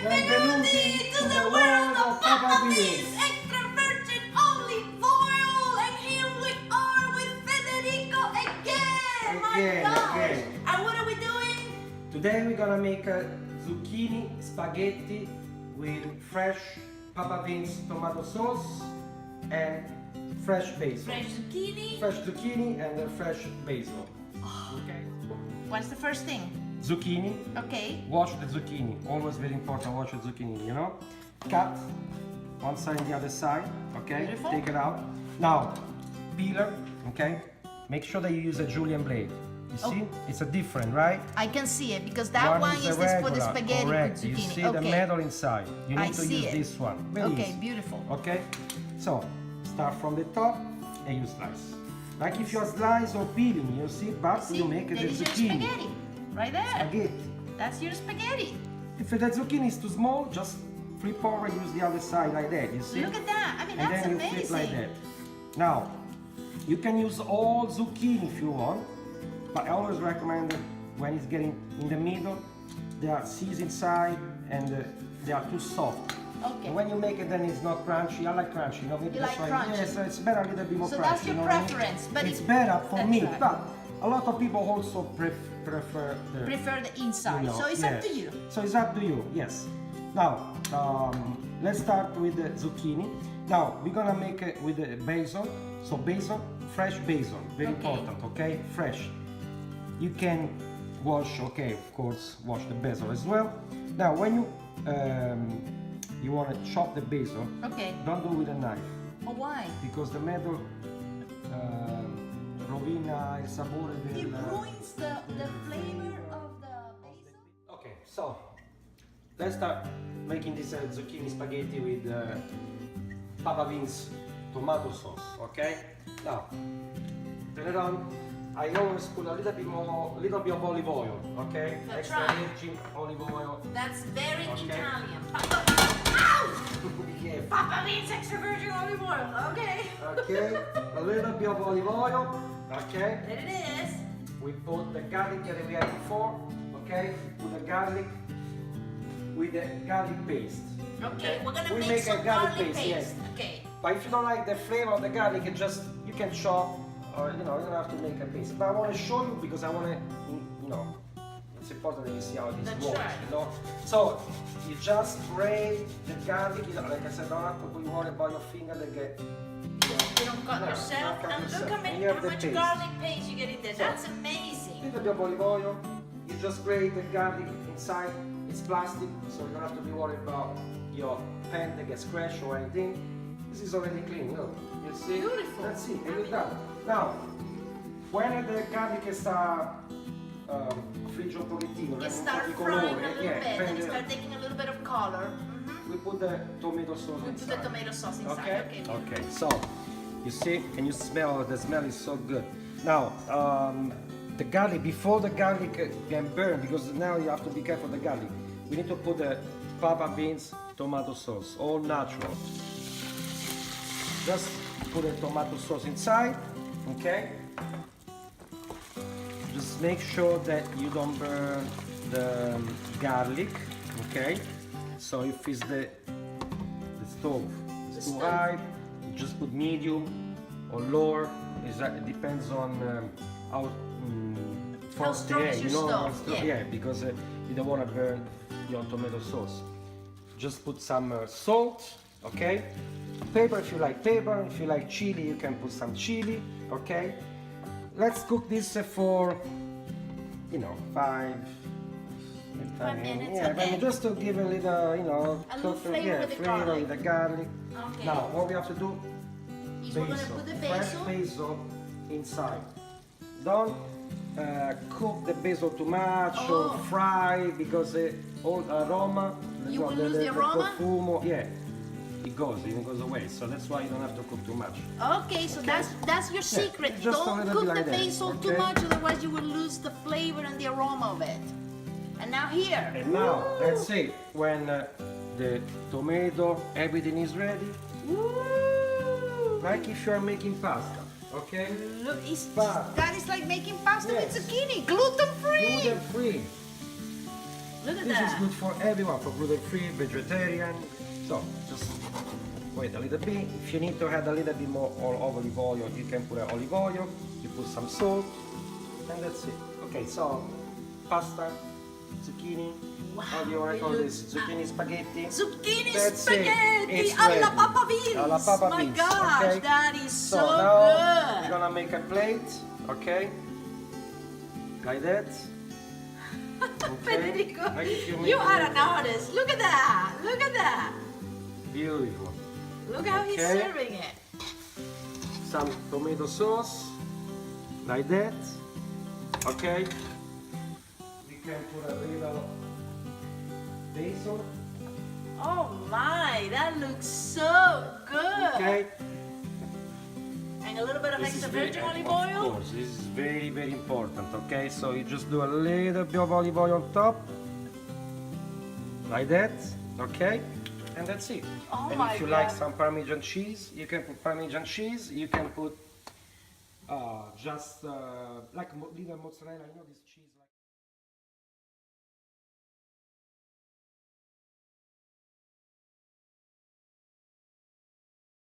Benvenuti to the world of Papa Vince extra virgin olive oil, and here we are with Federico again. My gosh! And what are we doing? Today we're gonna make a zucchini spaghetti with fresh Papa Vince tomato sauce and fresh basil. Fresh zucchini and fresh basil. Okay. What's the first thing? Zucchini. Okay. Wash the zucchini. Always very important. Wash the zucchini. You know. Cut one side and the other side. Okay. Beautiful. Take it out. Now, peeler. Okay. Make sure that you use a julienne blade. You see, it's a different, right? I can see it because that one is this for the spaghetti correct. with zucchini. You see the metal inside. You need to use this one. Very okay, easy. beautiful. Okay, so start from the top and you slice. Like if you're slice or peeling, you see, but you make the zucchini. Spaghetti, right there. Spaghetti. That's your spaghetti. If the zucchini is too small, just flip over and use the other side like that. You see? Look at that. I mean, and that's then amazing. you flip like that. Now, you can use all zucchini if you want. But I always recommend that when it's getting in the middle, there are seeds inside and they are too soft. Okay. And when you make it, then it's not crunchy. I like crunchy, you know. Maybe You that's like why. crunchy. Yeah, so it's better a little bit more crunchy. So that's your you know preference, what I but mean? It's better for me. right. But a lot of people also prefer the inside. you know, So it's up to you. So it's up to you. Yes. Now let's start with the zucchini. Now we're gonna make it with the basil. So basil, fresh basil, very important. Okay, fresh. You can wash, okay, of course, wash the basil as well. Now, when you want to chop the basil, don't do it with a knife. Oh, why? Because the metal rovina il sapore del... It ruins the flavor of the basil. Okay, so let's start making this zucchini spaghetti with Papa Vince tomato sauce. Okay. Now, turn it on. I always put a little bit of olive oil, okay? That's Extra right. virgin olive oil. That's very Italian. Yeah. Papa Vince extra virgin olive oil. Okay. Okay, a little bit of olive oil, okay? There it is. We put the garlic that we had before, okay? Put the garlic with the garlic paste. Okay, we're gonna we make some a garlic garlic paste, yes. Okay. But if you don't like the flavor of the garlic, you can chop, or you don't have to make a paste. But I want to show you because I want to, it's important that you see how this That's works, right. you know. So you just grate the garlic. Like I said, don't have to put worry about your finger that get. You don't cut yourself. And look how much garlic paste you get in there. That's amazing. Little bit of olive oil. You just grate the garlic inside. It's plastic, so you don't have to be worried about your pan that gets scratched or anything. This is already clean. Look, you see? Beautiful. That's it. And you're done. Now, when the garlic sta frigge un pochettino, It starts frying a little bit and it starts taking a little bit of color. We put the tomato sauce We inside. put the tomato sauce inside. Okay. Okay. So you see, and you smell. The smell is so good. Now, the garlic before the garlic can burn, because now you have to be careful of the garlic. We need to put the Papa Vince tomato sauce, all natural. Just put the tomato sauce inside, okay? Just make sure that you don't burn the garlic, okay? So if it's the stove is too high, you just put medium or lower. It depends on how fast strong is your stove? Yeah, because you don't want to burn your tomato sauce. Just put some salt, okay? Pepper if you like pepper. If you like chili, you can put some chili, okay? Let's cook this for, 5 minutes, yeah, okay. but just to give a little, A little flavor with the garlic. Okay. Now, what we have to do, Is we're gonna put the fresh basil. basil inside. Don't cook the basil too much or fry, because all aroma, You will lose the aroma? profumo, yeah, it goes away. So that's why you don't have to cook too much. Okay, so that's your secret. just a Don't little cook bit the like that, basil too okay? much, otherwise you will lose the flavor and the aroma of it. And now here. And now, let's see, when the tomato, everything is ready, like if you're making pasta, okay? Look, But- that is like making pasta with Yes. zucchini, gluten-free. Gluten-free. Look at This is that. good for everyone, for gluten-free, vegetarian. So just wait a little bit. If you need to add a little bit more olive oil, you can put olive oil. You put some salt, and that's it. Okay, so pasta, zucchini. Wow, How do you want to it call this? looks- Zucchini spaghetti. Zucchini That's it. spaghetti It's alla ready. Papa Vince. Alla Papa My Vince, gosh, okay? that is so now good. we're gonna make a plate, okay? Like that. Federico, Like if you you make are it. an artist. Look at that. Look at that. Beautiful. Look how he's Okay. serving it. Some tomato sauce, like that. Okay. We can put a little basil. Oh my, that looks so good. Okay. And a little bit of This is extra very, virgin olive of oil. course, this is very, very important. Okay, so you just do a little bit of olive oil on top, like that. Okay, and that's it. Oh and my if you God. like some Parmesan cheese, you can put Parmesan cheese. You can put just like little mozzarella. You know this cheese.